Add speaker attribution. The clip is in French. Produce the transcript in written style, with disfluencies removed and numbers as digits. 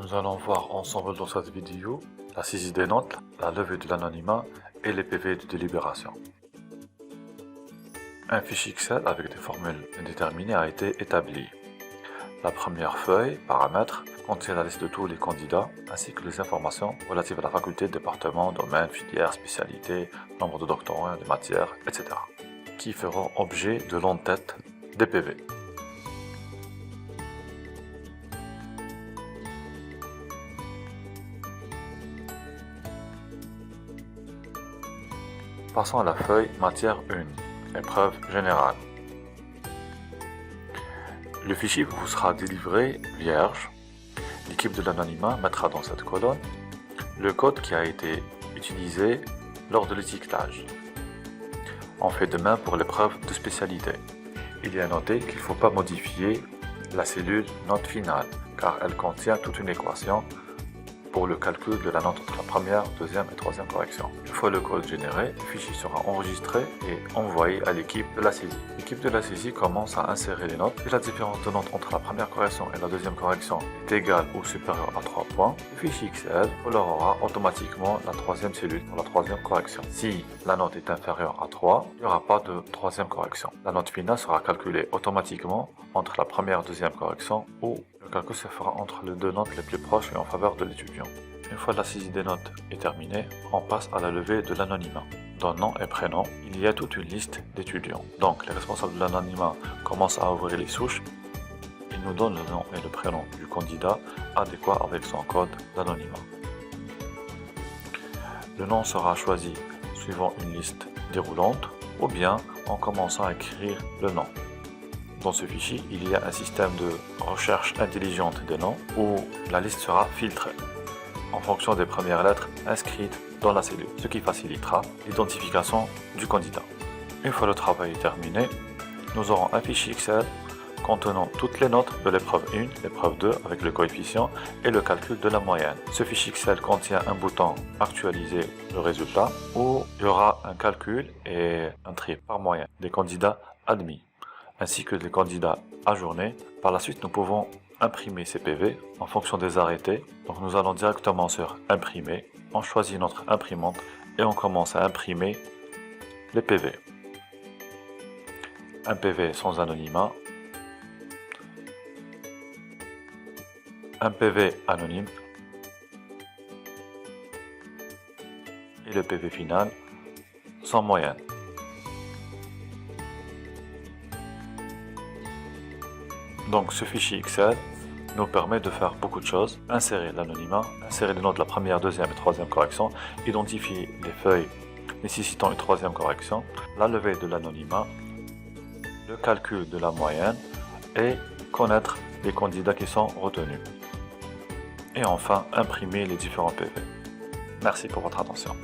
Speaker 1: Nous allons voir ensemble dans cette vidéo la saisie des notes, la levée de l'anonymat et les PV de délibération. Un fichier Excel avec des formules indéterminées a été établi. La première feuille, paramètres, contient la liste de tous les candidats ainsi que les informations relatives à la faculté, département, domaine, filière, spécialité, nombre de doctorants, de matières, etc. qui feront objet de l'entête des PV. Passons à la feuille matière 1, épreuve générale. Le fichier vous sera délivré vierge. L'équipe de l'anonymat mettra dans cette colonne le code qui a été utilisé lors de l'étiquetage. On fait de même pour l'épreuve de spécialité. Il est à noter qu'il ne faut pas modifier la cellule note finale car elle contient toute une équation pour le calcul de la note entre la première, deuxième et troisième correction. Une fois le code généré, le fichier sera enregistré et envoyé à l'équipe de la saisie. L'équipe de la saisie commence à insérer les notes. Si la différence de notes entre la première correction et la deuxième correction est égale ou supérieure à 3 points, le fichier Excel colorera automatiquement la troisième cellule pour la troisième correction. Si la note est inférieure à 3, il n'y aura pas de troisième correction. La note finale sera calculée automatiquement entre la première et deuxième correction ou le calcul se fera entre les deux notes les plus proches et en faveur de l'étudiant. Une fois la saisie des notes est terminée, on passe à la levée de l'anonymat. Dans nom et prénom, il y a toute une liste d'étudiants. Donc les responsables de l'anonymat commencent à ouvrir les souches. Ils nous donnent le nom et le prénom du candidat adéquat avec son code d'anonymat. Le nom sera choisi suivant une liste déroulante ou bien en commençant à écrire le nom. Dans ce fichier, il y a un système de recherche intelligente des noms où la liste sera filtrée en fonction des premières lettres inscrites dans la cellule, ce qui facilitera l'identification du candidat. Une fois le travail terminé, nous aurons un fichier Excel contenant toutes les notes de l'épreuve 1, l'épreuve 2 avec le coefficient et le calcul de la moyenne. Ce fichier Excel contient un bouton actualiser le résultat où il y aura un calcul et un tri par moyenne des candidats admis, ainsi que des candidats ajournés. Par la suite, nous pouvons imprimer ces PV en fonction des arrêtés. Donc nous allons directement sur imprimer, on choisit notre imprimante et on commence à imprimer les PV. Un PV sans anonymat, un PV anonyme et le PV final sans moyenne. Donc ce fichier Excel nous permet de faire beaucoup de choses. Insérer l'anonymat, insérer les notes de la première, deuxième et troisième correction, identifier les feuilles nécessitant une troisième correction, la levée de l'anonymat, le calcul de la moyenne et connaître les candidats qui sont retenus. Et enfin, imprimer les différents PV. Merci pour votre attention.